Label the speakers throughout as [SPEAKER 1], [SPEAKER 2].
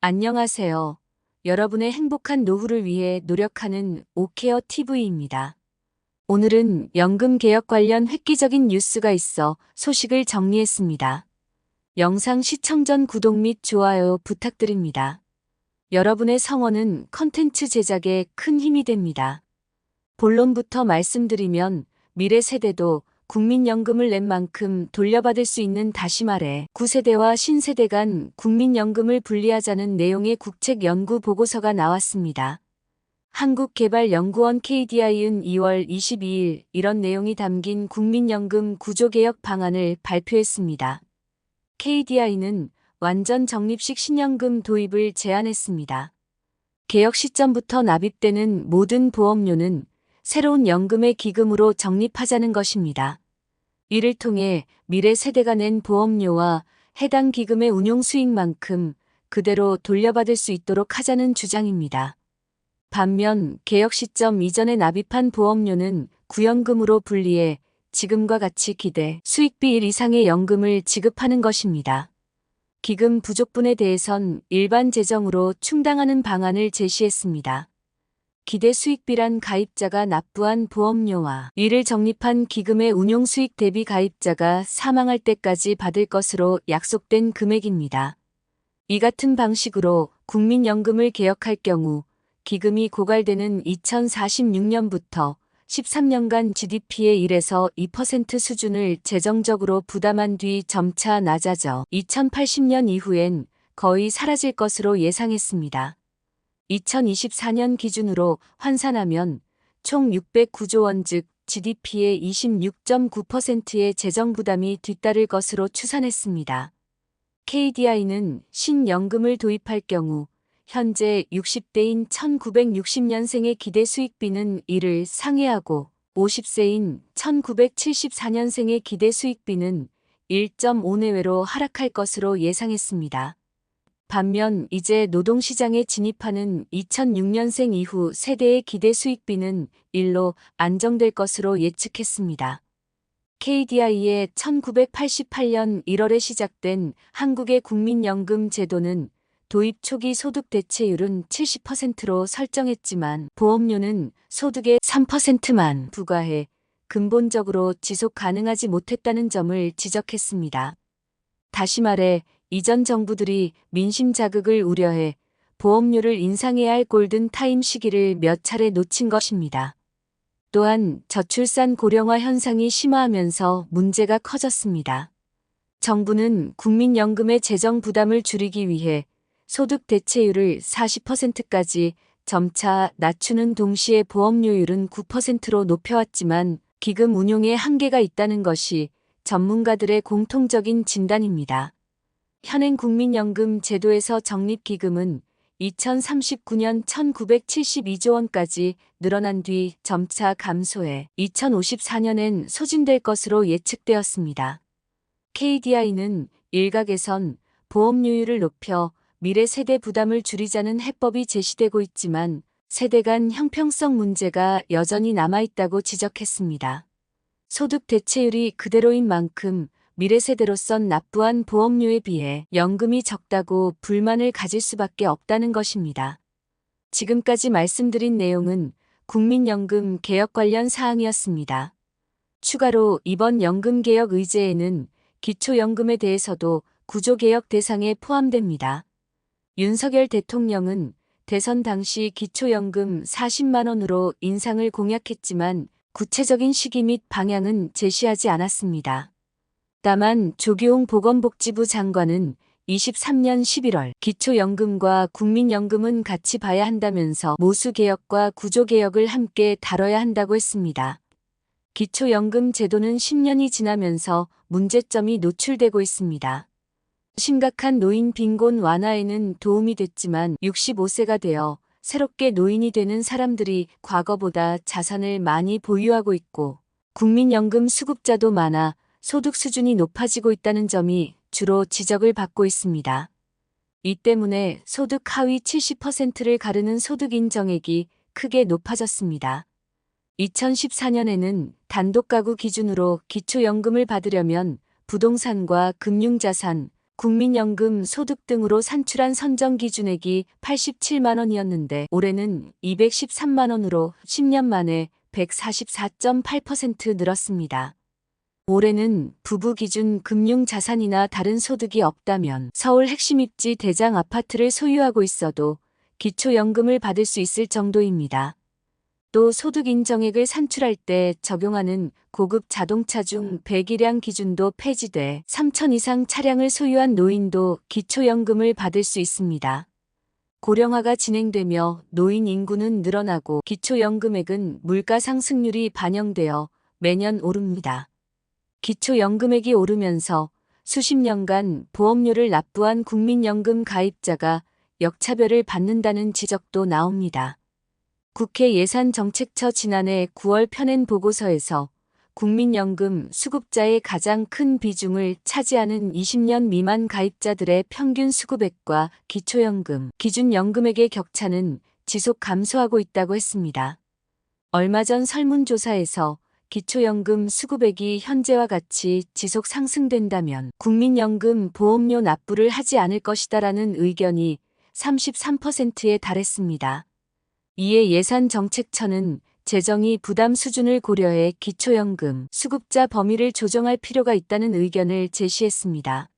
[SPEAKER 1] 안녕하세요. 여러분의 행복한 노후를 위해 노력하는 오케어 TV입니다. 오늘은 연금 개혁 관련 획기적인 뉴스가 있어 소식을 정리했습니다. 영상 시청 전 구독 및 좋아요 부탁드립니다. 여러분의 성원은 컨텐츠 제작에 큰 힘이 됩니다. 본론부터 말씀드리면 미래 세대도 국민연금을 낸 만큼 돌려받을 수 있는, 다시 말해 9세대와 신세대 간 국민연금을 분리하자는 내용의 국책 연구 보고서가 나왔습니다. 한국개발연구원 KDI는 2월 22일 이런 내용이 담긴 국민연금 구조개혁 방안을 발표했습니다. KDI는 완전 적립식 신연금 도입을 제안했습니다. 개혁 시점부터 납입되는 모든 보험료는 새로운 연금의 기금으로 적립하자는 것입니다. 이를 통해 미래 세대가 낸 보험료와 해당 기금의 운용 수익만큼 그대로 돌려받을 수 있도록 하자는 주장입니다. 반면 개혁 시점 이전에 납입한 보험료는 구연금으로 분리해 지금과 같이 기대 수익비 1 이상의 연금을 지급하는 것입니다. 기금 부족분에 대해선 일반 재정으로 충당하는 방안을 제시했습니다. 기대 수익비란 가입자가 납부한 보험료와 이를 적립한 기금의 운용 수익 대비 가입자가 사망할 때까지 받을 것으로 약속된 금액입니다. 이 같은 방식으로 국민연금을 개혁할 경우 기금이 고갈되는 2046년부터 13년간 GDP의 1에서 2% 수준을 재정적으로 부담한 뒤 점차 낮아져 2080년 이후엔 거의 사라질 것으로 예상했습니다. 2024년 기준으로 환산하면 총 609조 원, 즉 GDP의 26.9%의 재정 부담이 뒤따를 것으로 추산했습니다. KDI는 신연금을 도입할 경우 현재 60대인 1960년생의 기대 수익비는 이를 상회하고 50세인 1974년생의 기대 수익비는 1.5 내외로 하락할 것으로 예상했습니다. 반면 이제 노동시장에 진입하는 2006년생 이후 세대의 기대 수익비는 1로 안정될 것으로 예측했습니다. KDI의 1988년 1월에 시작된 한국의 국민연금 제도는 도입 초기 소득 대체율은 70%로 설정했지만 보험료는 소득의 3%만 부과해 근본적으로 지속 가능하지 못했다는 점을 지적했습니다. 다시 말해 이전 정부들이 민심 자극을 우려해 보험료를 인상해야 할 골든 타임 시기를 몇 차례 놓친 것입니다. 또한 저출산 고령화 현상이 심화하면서 문제가 커졌습니다. 정부는 국민연금의 재정 부담을 줄이기 위해 소득 대체율을 40%까지 점차 낮추는 동시에 보험료율은 9%로 높여왔지만 기금 운용에 한계가 있다는 것이 전문가들의 공통적인 진단입니다. 현행 국민연금 제도에서 적립기금은 2039년 1972조 원까지 늘어난 뒤 점차 감소해 2054년엔 소진될 것으로 예측되었습니다. KDI는 일각에선 보험료율을 높여 미래 세대 부담을 줄이자는 해법이 제시되고 있지만 세대 간 형평성 문제가 여전히 남아있다고 지적했습니다. 소득 대체율이 그대로인 만큼 미래 세대로선 납부한 보험료에 비해 연금이 적다고 불만을 가질 수밖에 없다는 것입니다. 지금까지 말씀드린 내용은 국민연금 개혁 관련 사항이었습니다. 추가로 이번 연금개혁 의제에는 기초연금에 대해서도 구조개혁 대상에 포함됩니다. 윤석열 대통령은 대선 당시 기초연금 40만 원으로 인상을 공약했지만 구체적인 시기 및 방향은 제시하지 않았습니다. 다만 조규홍 보건복지부 장관은 23년 11월 기초연금과 국민연금은 같이 봐야 한다면서 모수개혁과 구조개혁을 함께 다뤄야 한다고 했습니다. 기초연금 제도는 10년이 지나면서 문제점이 노출되고 있습니다. 심각한 노인 빈곤 완화에는 도움이 됐지만 65세가 되어 새롭게 노인이 되는 사람들이 과거보다 자산을 많이 보유하고 있고 국민연금 수급자도 많아 소득 수준이 높아지고 있다는 점이 주로 지적을 받고 있습니다. 이 때문에 소득 하위 70%를 가르는 소득 인정액이 크게 높아졌습니다. 2014년에는 단독 가구 기준으로 기초연금을 받으려면 부동산과 금융자산, 국민연금, 소득 등으로 산출한 선정기준액이 87만 원이었는데 올해는 213만 원으로 10년 만에 144.8% 늘었습니다. 올해는 부부 기준 금융자산이나 다른 소득이 없다면 서울 핵심 입지 대장 아파트를 소유하고 있어도 기초연금을 받을 수 있을 정도입니다. 또 소득 인정액을 산출할 때 적용하는 고급 자동차 중 배기량 기준도 폐지돼 3천 이상 차량을 소유한 노인도 기초연금을 받을 수 있습니다. 고령화가 진행되며 노인 인구는 늘어나고 기초연금액은 물가 상승률이 반영되어 매년 오릅니다. 기초연금액이 오르면서 수십 년간 보험료를 납부한 국민연금 가입자가 역차별을 받는다는 지적도 나옵니다. 국회 예산정책처 지난해 9월 펴낸 보고서에서 국민연금 수급자의 가장 큰 비중을 차지하는 20년 미만 가입자들의 평균 수급액과 기초연금, 기준연금액의 격차는 지속 감소하고 있다고 했습니다. 얼마 전 설문조사에서 기초연금 수급액이 현재와 같이 지속 상승된다면 국민연금 보험료 납부를 하지 않을 것이다라는 의견이 33%에 달했습니다. 이에 예산정책처는 재정이 부담 수준을 고려해 기초연금 수급자 범위를 조정할 필요가 있다는 의견을 제시했습니다.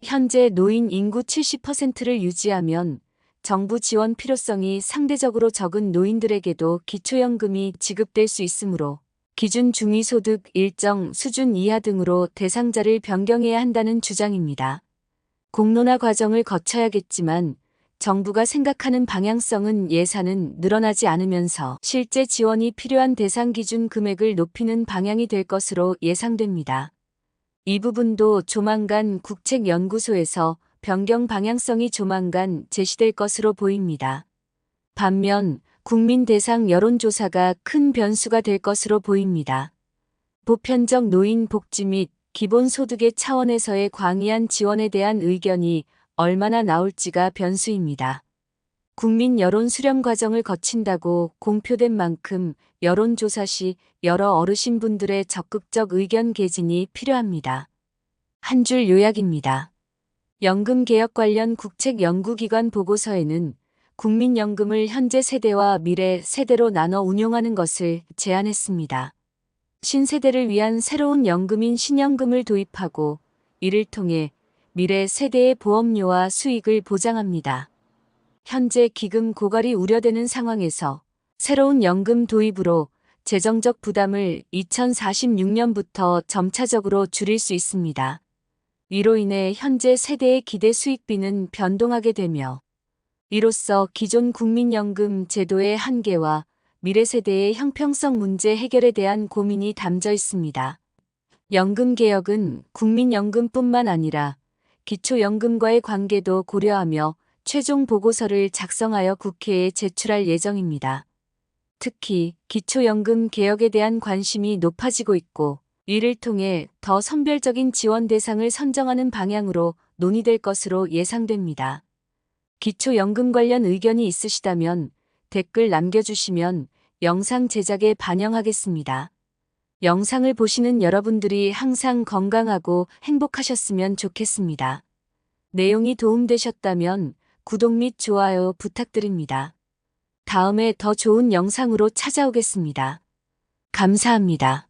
[SPEAKER 1] 현재 노인 인구 70%를 유지하면 정부 지원 필요성이 상대적으로 적은 노인들에게도 기초연금이 지급될 수 있으므로 기준 중위소득 일정 수준 이하 등으로 대상자를 변경해야 한다는 주장입니다. 공론화 과정을 거쳐야겠지만 정부가 생각하는 방향성은 예산은 늘어나지 않으면서 실제 지원이 필요한 대상 기준 금액을 높이는 방향이 될 것으로 예상됩니다. 이 부분도 조만간 국책연구소에서 변경 방향성이 조만간 제시될 것으로 보입니다. 반면 국민 대상 여론조사가 큰 변수가 될 것으로 보입니다. 보편적 노인 복지 및 기본소득의 차원에서의 광의한 지원에 대한 의견이 얼마나 나올지가 변수입니다. 국민 여론 수렴 과정을 거친다고 공표된 만큼 여론조사 시 여러 어르신분들의 적극적 의견 개진이 필요합니다. 한 줄 요약입니다. 연금개혁 관련 국책연구기관 보고서에는 국민연금을 현재 세대와 미래 세대로 나눠 운용하는 것을 제안했습니다. 신세대를 위한 새로운 연금인 신연금을 도입하고 이를 통해 미래 세대의 보험료와 수익을 보장합니다. 현재 기금 고갈이 우려되는 상황에서 새로운 연금 도입으로 재정적 부담을 2046년부터 점차적으로 줄일 수 있습니다. 이로 인해 현재 세대의 기대 수익비는 변동하게 되며 이로써 기존 국민연금 제도의 한계와 미래 세대의 형평성 문제 해결에 대한 고민이 담겨 있습니다. 연금개혁은 국민연금뿐만 아니라 기초연금과의 관계도 고려하며 최종 보고서를 작성하여 국회에 제출할 예정입니다. 특히 기초연금 개혁에 대한 관심이 높아지고 있고 이를 통해 더 선별적인 지원 대상을 선정하는 방향으로 논의될 것으로 예상됩니다. 기초연금 관련 의견이 있으시다면 댓글 남겨주시면 영상 제작에 반영하겠습니다. 영상을 보시는 여러분들이 항상 건강하고 행복하셨으면 좋겠습니다. 내용이 도움되셨다면 구독 및 좋아요 부탁드립니다. 다음에 더 좋은 영상으로 찾아오겠습니다. 감사합니다.